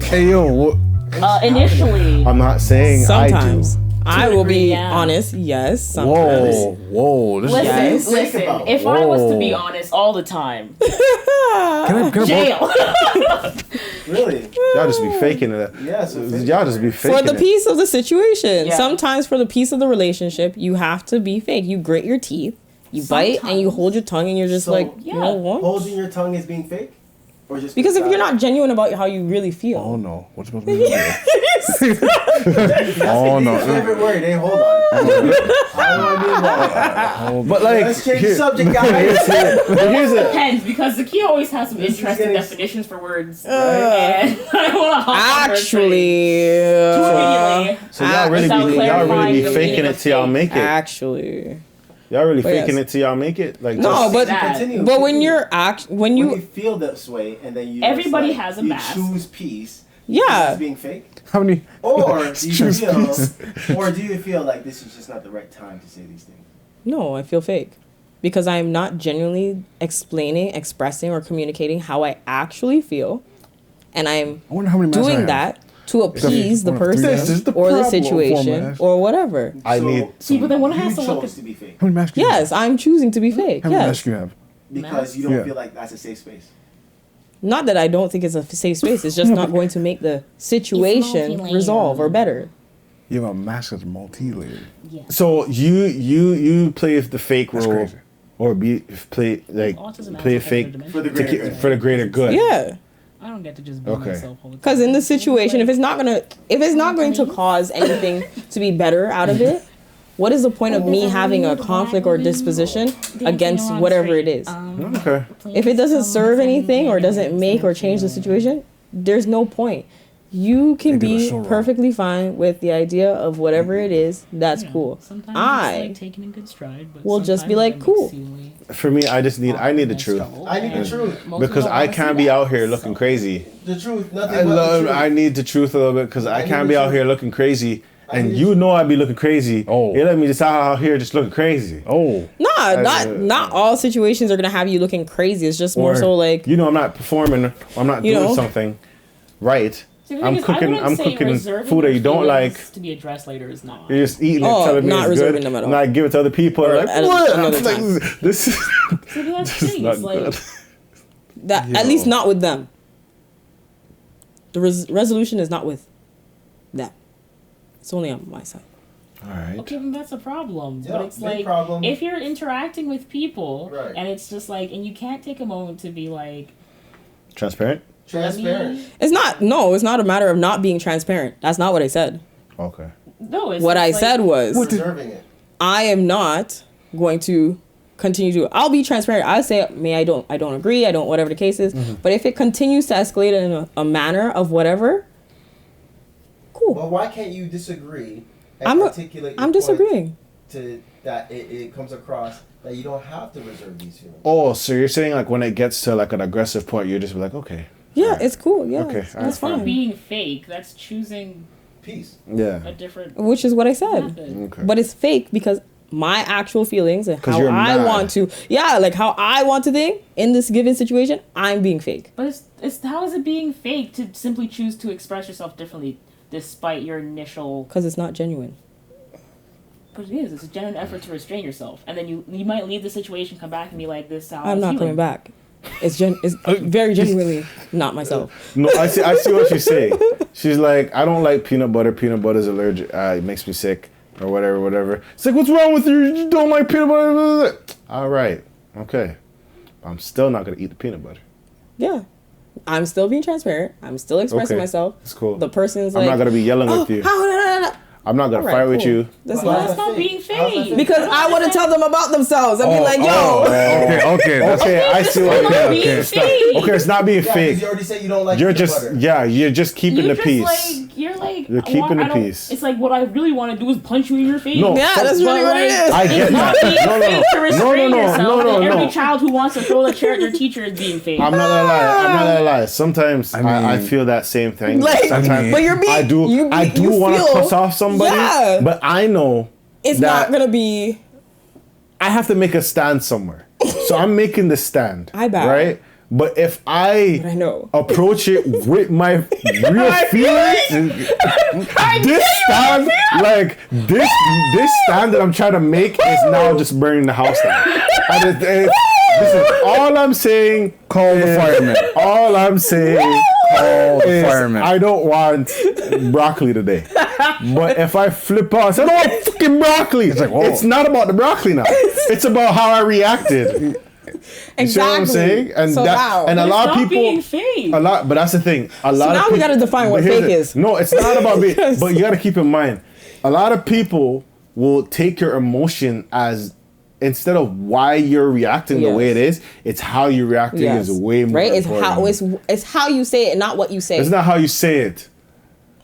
Hey yo, Initially. I'm not saying sometimes. I will be yeah. honest, yes. Sometimes. whoa. Listen. If I was to be honest all the time, jail. Really? Y'all just be faking it. Yeah, so y'all just be faking For the it. peace of the situation. Yeah. Sometimes for the peace of the relationship, you have to be fake. You grit your teeth, you bite, and you hold your tongue, and you're just So, you know what? Holding your tongue is being fake? Or just Because if you're not genuine about how you really feel. Oh no, what's supposed to be? That's Oh, no. your favorite word. Hey, hold on. I don't want to do that. But like, Let's change the subject, guys. here's a Depends, because the key always has some This is interesting getting- definitions for words. And I want to Actually. so y'all really Without be clarifying the faking meaning it of till y'all fake. make it. Actually. Y'all really But faking yes. it till y'all make it. Like No, just- but Continue. but when you're when you you feel this way and then you Everybody just, has a you mask. choose peace. Yeah. It's being fake. How many? Or do you Choose feel peace. or do you feel like this is just not the right time to say these things? No, I feel fake. Because I am not genuinely expressing, or communicating how I actually feel. And I'm I wonder how many masks I doing have. that to appease the One of three person masks. This is the or the problem for situation masks. or whatever. I need See, but then one You has to look chose at to be fake How many masks? Do you Yes, I'm choosing to be fake. Have? How many Yes. masks do you have? because you don't Yeah. feel like that's a safe space. Not that I don't think it's a safe space. It's just not going to make the situation multi-layered. resolve or better. You have a mask that's multi-layered. So you play the fake That's role, crazy. or play Autism play has a fake different For the to greater keep- good. for the greater good. Yeah. I don't get to just be Okay. myself all the time. Because in the situation, if it's not going to cause anything to be better out of it, what is the point of me having a conflict or disposition against whatever it is? Okay. If it doesn't serve anything or doesn't make or change the situation, there's no point. You can They do it be so wrong. perfectly fine with the idea of whatever it is. That's cool. Sometimes I it's like taking in good stride, but will just be sometimes like, I'm cool. exceedingly For me, I need the truth. I need the truth. Most Because people I don't can't see be that, out here so- looking crazy. The truth. Nothing but the truth. I need the truth a little bit because I need can't the be out truth. here looking crazy. I And need you the know I be looking crazy. Oh. You let me just out here just looking crazy. Oh, Not all situations are gonna have you looking crazy. It's just more Or, so like you know I'm not performing. I'm not You doing know. something right. See, the thing I'm is, I cooking. wouldn't I'm say cooking reserving food that your you don't feelings like. to be addressed later is not. You're just eating Oh, it, telling me not it's reserving good, them at and all. I give it to other people. Or Like, at what? another I'm like, time. this is See, that's the this is thing. not It's like, good. that. At least not with them. The resolution is not with them. It's only on my side. All right. okay, then that's a problem. Yeah, but it's big like, problem. if you're interacting with people, Right. and it's just like, and you can't take a moment to be like, Transparent. Transparent. It's not. No, it's not a matter of not being transparent. That's not what I said. Okay. no, it's What I just said like, was, Preserving it. I am not going to continue to. I'll be transparent. I say, I don't agree. I don't, whatever the case is. But if it continues to escalate in a manner of whatever, cool. Well, why can't you disagree and I'm articulate your point disagreeing. to that it comes across that you don't have to reserve these feelings? Oh, so you're saying like when it gets to like an aggressive point, you're just be like, okay. Yeah, it's cool. Yeah, Okay, that's alright, fine. being fake. That's choosing Peace. Yeah. a different Which is what I said. method. Okay. But it's fake because my actual feelings and 'Cause how you're I mad. want to, like how I want to think in this given situation, I'm being fake. But it's how is it being fake to simply choose to express yourself differently despite your initial? Because it's not genuine. But it is. It's a genuine effort to restrain yourself, and then you might leave the situation, come back, and be like, "This is how I'm not feeling. coming back. It's very genuinely not myself. No, I see what she's saying. She's like, I don't like peanut butter. Peanut butter is allergic. It makes me sick, or whatever. It's like, what's wrong with you? You don't like peanut butter? All right, okay. I'm still not gonna eat the peanut butter. Yeah. I'm still being transparent. I'm still expressing Okay, myself. that's cool. The person's I'm like, not gonna be yelling with you. I'm not gonna All right, fight with cool. you. That's Well, not. That's not being How's that fake. fake? Because I want to tell them about themselves. I'd be like, yo. okay. That's, Okay, I see what. not being Okay, fake. okay, it's not being Yeah, fake. because you already said you don't like You're peanut just butter. you're just keeping You're the just peace. like You're keeping I the don't- peace. It's like what I really want to do is punch you in your face. No, Yeah, that's really what it is. I get It's not that. being No, fake to restrain yourself. no, and every no. child who wants to throw the chair at their teacher is being fake. I'm not gonna lie. Sometimes I mean- feel that same thing. Like, Sometimes but you're being. I do you want to feel- cuss off somebody, Yeah. but I know It's that not gonna be. I have to make a stand somewhere. So I'm making the stand. I bet. Right? But if I know. approach it with my real feelings, this stand, like this stand that I'm trying to make is now just burning the house down. And listen, all I'm saying, Call the fireman. all I'm saying Call the is fireman. I don't want broccoli today. But if I flip out and say, I don't want fucking broccoli, it's like, whoa. it's not about the broccoli now. It's about how I reacted. You see what I'm saying? And So now- and a But lot it's of not people, being fake. a lot. But that's the thing. A lot of now we people, gotta define what but here's fake the- is. No, it's not about being. Because- But you got to keep in mind, a lot of people will take your emotion as instead of why you're reacting the way it is. It's how you're reacting is way more right. It's important. how it's how you say it, and not what you say. It's not how you say it.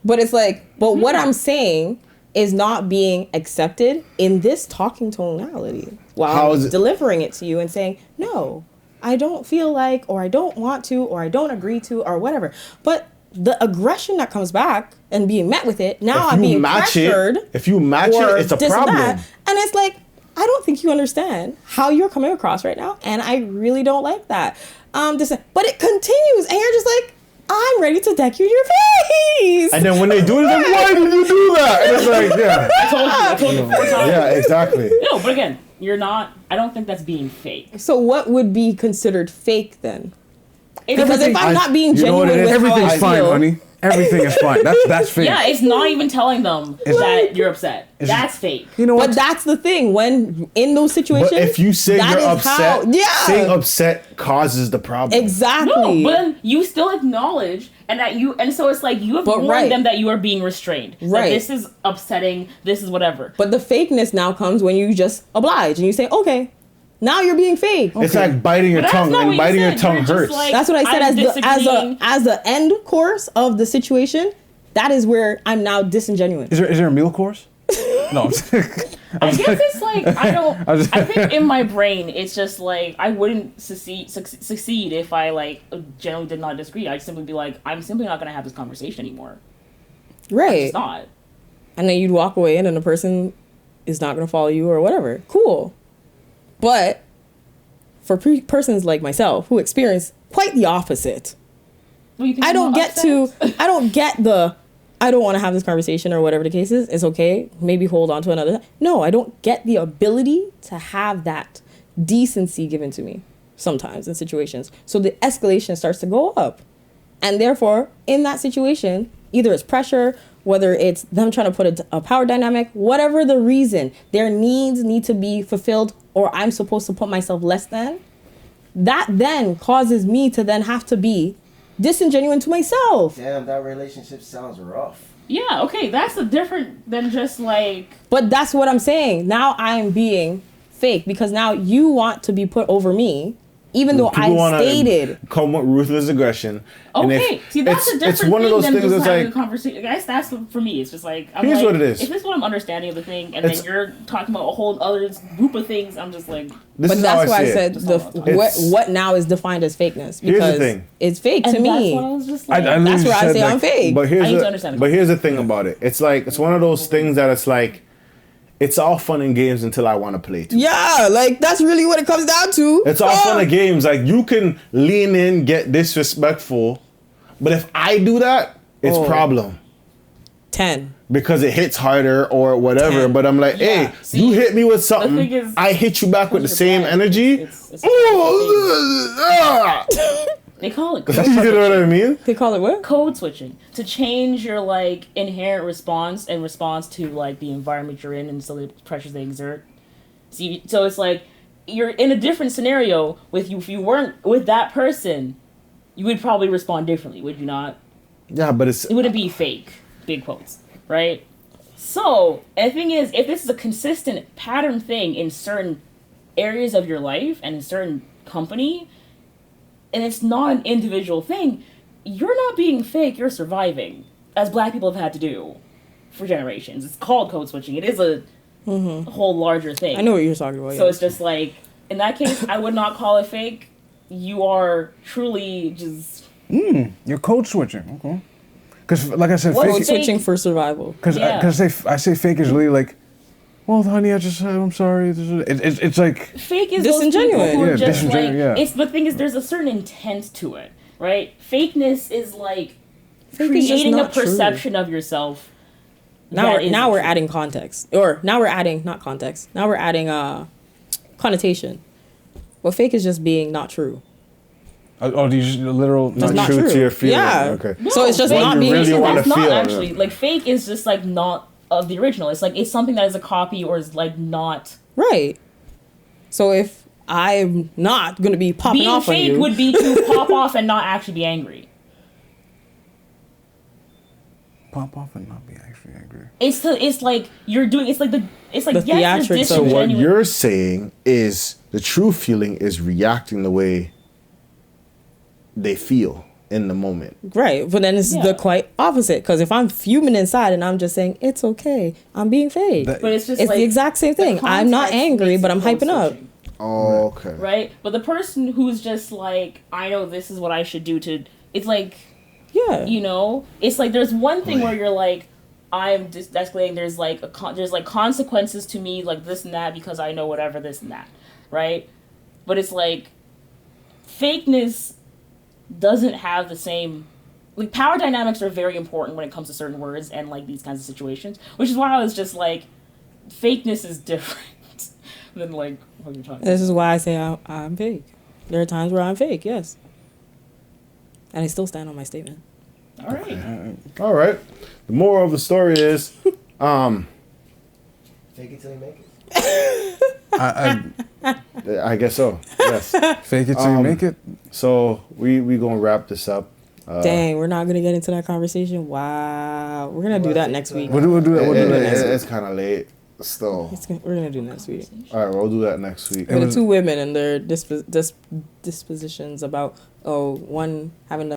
But it's like, but what I'm saying is not being accepted in this talking tonality while How I'm is it- delivering it to you and saying, no, I don't feel like, or I don't want to, or I don't agree to, or whatever. But the aggression that comes back and being met with it, now I'm being pressured. If you match or it, it's a this and problem. that. And it's like, I don't think you understand how you're coming across right now, and I really don't like that. But it continues, and you're just like, I'm ready to deck you in your face. And then when they do it, it's like, why did you do that? And it's like, yeah, I told you 4 times. yeah, exactly. No, but again, you're not. I don't think that's being fake. So what would be considered fake then? It's Because if I'm not being you know what genuine it is? with how I Everything's fine, feel, honey. Everything is fine. That's fake. yeah, it's not even telling them that you're upset. That's fake. You know what? but that's the thing. When in those situations, But if you say that you're is upset, saying upset causes the problem. exactly. No, but then you still acknowledge and so it's like you have But warned right. them that you are being restrained. That Right. this is upsetting. This is whatever. But the fakeness now comes when you just oblige and you say, okay, now you're being fake. It's like biting your But that's tongue, not and what you biting your said. tongue You're just hurts. like, That's what I said I'm disagreeing. as the end course of the situation. That is where I'm now disingenuous. Is there a meal course? No. I guess it's like I don't. I was- I think in my brain it's just like I wouldn't succeed if I like generally did not disagree. I'd simply be like, I'm simply not going to have this conversation anymore. Right. It's not. And then you'd walk away and then the person is not going to follow you or whatever. Cool. But for persons like myself who experience quite the opposite, What, you think I I'm don't not get upset? I don't get I don't want to have this conversation or whatever the case is. It's okay. Maybe hold on to another. No, I don't get the ability to have that decency given to me sometimes in situations. So the escalation starts to go up. And therefore, in that situation, either it's pressure, whether it's them trying to put a power dynamic, whatever the reason, their needs need to be fulfilled or I'm supposed to put myself less than, that then causes me to then have to be disingenuous to myself. Damn, that relationship sounds rough. Yeah, okay, that's a different than just like. But that's what I'm saying. Now I'm being fake because now you want to be put over me, even though People I wanna stated. come with ruthless aggression. and Okay, see that's a different it's one thing of those than things just that's having like a conversation. I guess that's what, for me. It's just like I'm Here's like, what it is. If this is what I'm understanding of the thing, and It's- then you're talking about a whole other group of things, I'm just like. this But is how that's why I see it. said It's- what now is defined as fakeness Here's the because thing. it's fake And to that's me. what I was just like. I That's where I said, say I'm like, fake. But here's I need to understand it. the thing about it. It's like it's one of those things that it's like it's all fun and games until I want to play too. Yeah, like that's really what it comes down to. It's all fun and games. Like you can lean in, get disrespectful, but if I do that, it's problem 10. because it hits harder or whatever. 10. But I'm like, Yeah, hey, see, you hit me with the something, thing is- I hit you back with the You're same blind. energy. It's Oh, they call it. you know what I mean? They call it what? Code switching to change your like inherent response in response to like the environment you're in and so the pressures they exert. See, so it's like you're in a different scenario with you. If you weren't with that person, you would probably respond differently, would you not? Yeah, but it's It wouldn't be fake, big quotes, right? So the thing is, if this is a consistent pattern thing in certain areas of your life and in certain company, and it's not an individual thing, you're not being fake, you're surviving, as black people have had to do for generations. It's called code switching. It is a whole larger thing. I know what you're talking about. So yeah. it's just like, in that case, I would not call it fake. You are truly just... You're code switching. Okay. Because like I said, What? fake. Code switching for survival. Because Yeah. I say fake is really like well, honey, I'm sorry. It's like, Fake is those people Disingenuous. who are Yeah, just like, disingenuous, yeah. it's the thing is there's a certain intent to it, right? Fakeness is like Fake is just creating a not true. perception of yourself. Now that we're isn't adding context, or now we're adding not context. Now we're adding connotation. Well, fake is just being not true. oh, these literal. Not not true, true. to your feelings. Yeah. Okay. No, So it's just fake- not you being really true. wanna That's not feel, actually yeah. like fake is just like not of the original. It's like it's something that is a copy or is like not. Right. So if I'm not gonna be popping Being off on fake you, would be to pop off and not actually be angry. Pop off and not be actually angry. It's like you're doing. It's like The yes, it's theatrics of- So what disingenuous. you're saying is the true feeling is reacting the way they feel in the moment. right? But then it's Yeah. the quite opposite. Because if I'm fuming inside and I'm just saying it's okay, I'm being fake. That- But it's just It's like the exact same the thing. I'm not context angry, makes but it I'm hyping up. code-switching, Oh, okay. right? But the person who's just like, I know this is what I should do to. It's like, Yeah. you know, it's like there's one thing where you're like, I'm just escalating. There's like there's like consequences to me, like this and that, because I know whatever this and that, right? But it's like fakeness doesn't have the same. Like power dynamics are very important when it comes to certain words and like these kinds of situations, which is why I was just like, fakeness is different than like what you're talking This about. is why I say I'm fake. There are times where I'm fake, yes. And I still stand on my statement. All right. All right. The moral of the story is, Fake it till you make it. I guess so. Yes. Fake it till you make it. So we gonna wrap this up. Dang, we're not gonna get into that conversation. Wow, we're gonna do that next week. We'll do that. We'll do that next week. It's kind of late. Still. We're gonna do next week. All right, we'll do that next week. The two women and their dispositions about one having